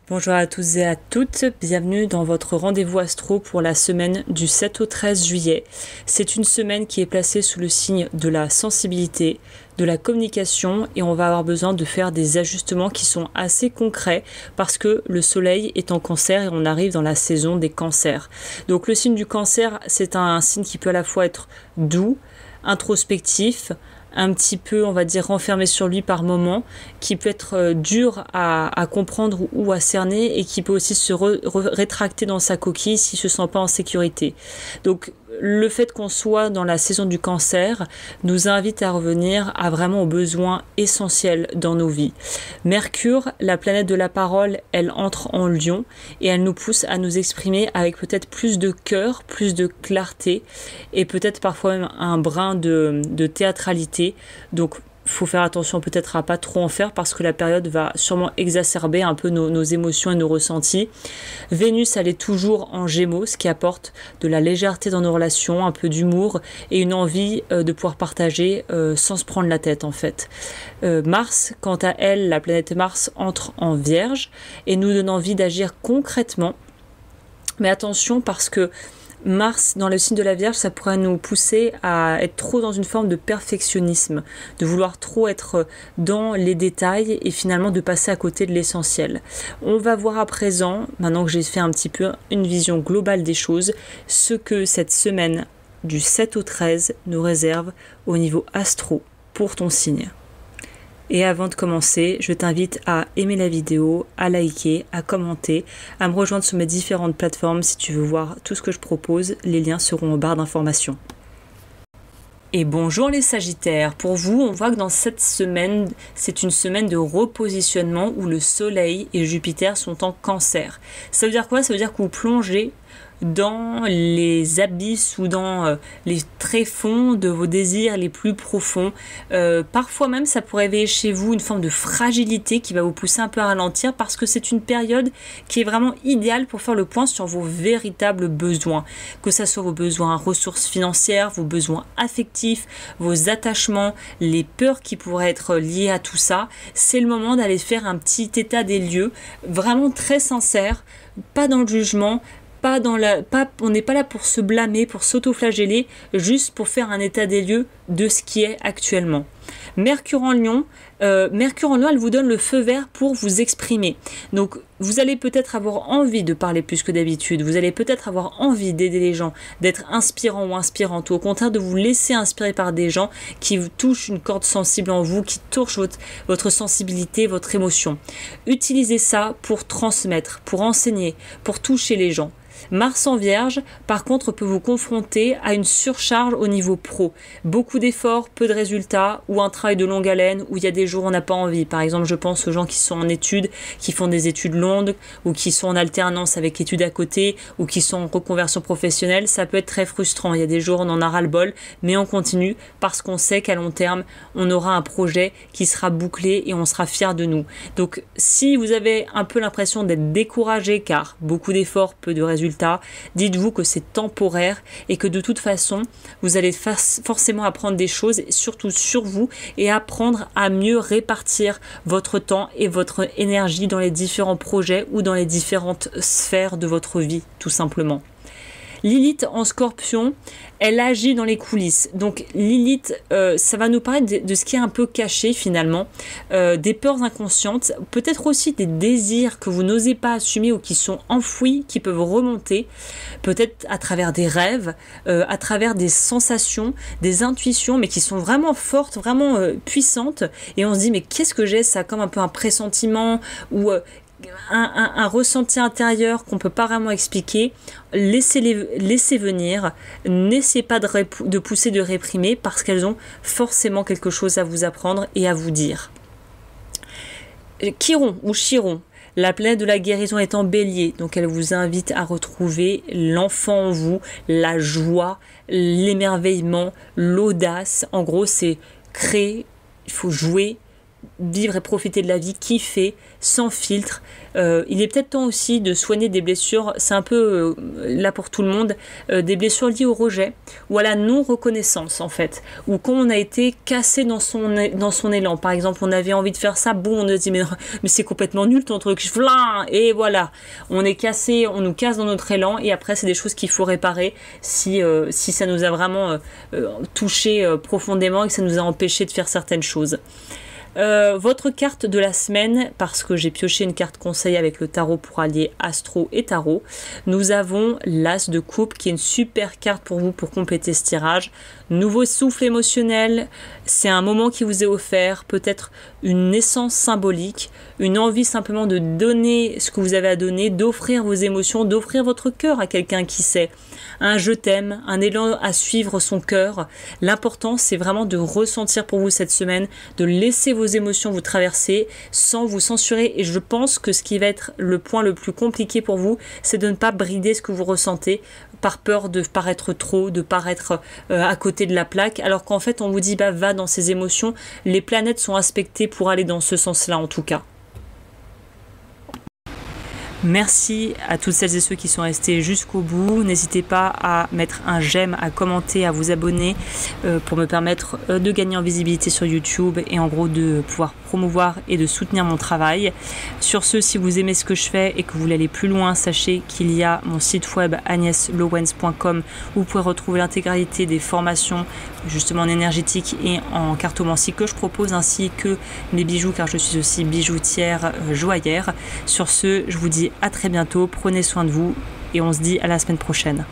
Bonjour à tous et à toutes, bienvenue dans votre rendez-vous astro pour la semaine du 7 au 13 juillet. C'est une semaine qui est placée sous le signe de la sensibilité, de la communication et on va avoir besoin de faire des ajustements qui sont assez concrets parce que le soleil est en cancer et on arrive dans la saison des cancers. Donc le signe du cancer, c'est un signe qui peut à la fois être doux, introspectif, un petit peu, on va dire, renfermé sur lui par moment, qui peut être dur à comprendre ou à cerner et qui peut aussi se rétracter dans sa coquille s'il ne se sent pas en sécurité. Donc, le fait qu'on soit dans la saison du cancer nous invite à revenir à vraiment aux besoins essentiels dans nos vies. Mercure, la planète de la parole, elle entre en Lion et elle nous pousse à nous exprimer avec peut-être plus de cœur, plus de clarté et peut-être parfois même un brin de théâtralité. Donc, faut faire attention peut-être à pas trop en faire parce que la période va sûrement exacerber un peu nos émotions et nos ressentis. Vénus, elle est toujours en Gémeaux, ce qui apporte de la légèreté dans nos relations, un peu d'humour et une envie de pouvoir partager sans se prendre la tête en fait. Mars, quant à elle, la planète Mars entre en Vierge et nous donne envie d'agir concrètement. Mais attention parce que Mars, dans le signe de la Vierge, ça pourrait nous pousser à être trop dans une forme de perfectionnisme, de vouloir trop être dans les détails et finalement de passer à côté de l'essentiel. On va voir à présent, maintenant que j'ai fait un petit peu une vision globale des choses, ce que cette semaine du 7 au 13 nous réserve au niveau astro pour ton signe. Et avant de commencer, je t'invite à aimer la vidéo, à liker, à commenter, à me rejoindre sur mes différentes plateformes si tu veux voir tout ce que je propose. Les liens seront en barre d'informations. Et bonjour les Sagittaires. Pour vous, on voit que dans cette semaine, c'est une semaine de repositionnement où le Soleil et Jupiter sont en Cancer. Ça veut dire quoi? Ça veut dire que vous plongez dans les abysses ou dans les tréfonds de vos désirs les plus profonds. Parfois même, ça pourrait éveiller chez vous une forme de fragilité qui va vous pousser un peu à ralentir parce que c'est une période qui est vraiment idéale pour faire le point sur vos véritables besoins. Que ce soit vos besoins ressources financières, vos besoins affectifs, vos attachements, les peurs qui pourraient être liées à tout ça. C'est le moment d'aller faire un petit état des lieux, vraiment très sincère, pas dans le jugement, on n'est pas là pour se blâmer, pour s'auto-flageller, juste pour faire un état des lieux de ce qui est actuellement. Mercure en Lion, elle vous donne le feu vert pour vous exprimer. Donc, vous allez peut-être avoir envie de parler plus que d'habitude. Vous allez peut-être avoir envie d'aider les gens, d'être inspirant ou inspirante, ou au contraire de vous laisser inspirer par des gens qui vous touchent une corde sensible en vous, qui touchent votre sensibilité, votre émotion. Utilisez ça pour transmettre, pour enseigner, pour toucher les gens. Mars en Vierge, par contre, peut vous confronter à une surcharge au niveau pro. Beaucoup d'efforts, peu de résultats, ou un travail de longue haleine, où il y a des jours où on n'a pas envie. Par exemple, je pense aux gens qui sont en études, qui font des études longues, ou qui sont en alternance avec études à côté, ou qui sont en reconversion professionnelle. Ça peut être très frustrant. Il y a des jours où on en a ras-le-bol, mais on continue parce qu'on sait qu'à long terme, on aura un projet qui sera bouclé et on sera fier de nous. Donc, si vous avez un peu l'impression d'être découragé, car beaucoup d'efforts, peu de résultats, dites-vous que c'est temporaire et que de toute façon, vous allez forcément apprendre des choses, surtout sur vous, et apprendre à mieux répartir votre temps et votre énergie dans les différents projets ou dans les différentes sphères de votre vie, tout simplement. Lilith en Scorpion, elle agit dans les coulisses. Donc Lilith, ça va nous parler de ce qui est un peu caché finalement, des peurs inconscientes, peut-être aussi des désirs que vous n'osez pas assumer ou qui sont enfouis, qui peuvent remonter, peut-être à travers des rêves, à travers des sensations, des intuitions, mais qui sont vraiment fortes, vraiment puissantes. Et on se dit, mais qu'est-ce que j'ai? Ça comme un peu un pressentiment ou un ressenti intérieur qu'on ne peut pas vraiment expliquer. Laissez venir, n'essayez pas de pousser, de réprimer parce qu'elles ont forcément quelque chose à vous apprendre et à vous dire. Chiron ou Chiron, la planète de la guérison est en Bélier, donc elle vous invite à retrouver l'enfant en vous, la joie, l'émerveillement, l'audace. En gros, c'est créer, il faut jouer, vivre et profiter de la vie, kiffer, sans filtre. Il est peut-être temps aussi de soigner des blessures, c'est un peu là pour tout le monde, des blessures liées au rejet ou à la non-reconnaissance en fait, ou quand on a été cassé dans son élan. Par exemple, on avait envie de faire ça, bon, on a dit mais c'est complètement nul ton truc, et voilà, on est cassé, on nous casse dans notre élan, et après c'est des choses qu'il faut réparer si ça nous a vraiment touché profondément et que ça nous a empêché de faire certaines choses. Votre carte de la semaine, parce que j'ai pioché une carte conseil avec le tarot pour allier astro et tarot, nous avons l'as de coupe qui est une super carte pour vous pour compléter ce tirage. Nouveau souffle émotionnel, c'est un moment qui vous est offert, peut-être une naissance symbolique, une envie simplement de donner ce que vous avez à donner, d'offrir vos émotions, d'offrir votre cœur à quelqu'un qui sait. Un je t'aime, un élan à suivre son cœur. L'important, c'est vraiment de ressentir pour vous cette semaine, de laisser vos émotions vous traverser sans vous censurer. Et je pense que ce qui va être le point le plus compliqué pour vous, c'est de ne pas brider ce que vous ressentez par peur de paraître trop, de paraître à côté de la plaque, alors qu'en fait on vous dit va dans ces émotions, les planètes sont aspectées pour aller dans ce sens-là en tout cas. Merci à toutes celles et ceux qui sont restés jusqu'au bout. N'hésitez pas à mettre un j'aime, à commenter, à vous abonner pour me permettre de gagner en visibilité sur YouTube et en gros de pouvoir promouvoir et de soutenir mon travail. Sur ce, si vous aimez ce que je fais et que vous voulez aller plus loin, sachez qu'il y a mon site web agneslowens.com où vous pouvez retrouver l'intégralité des formations justement en énergétique et en cartomancie que je propose, ainsi que mes bijoux, car je suis aussi bijoutière joaillère. Sur ce, je vous dis à très bientôt, prenez soin de vous et on se dit à la semaine prochaine.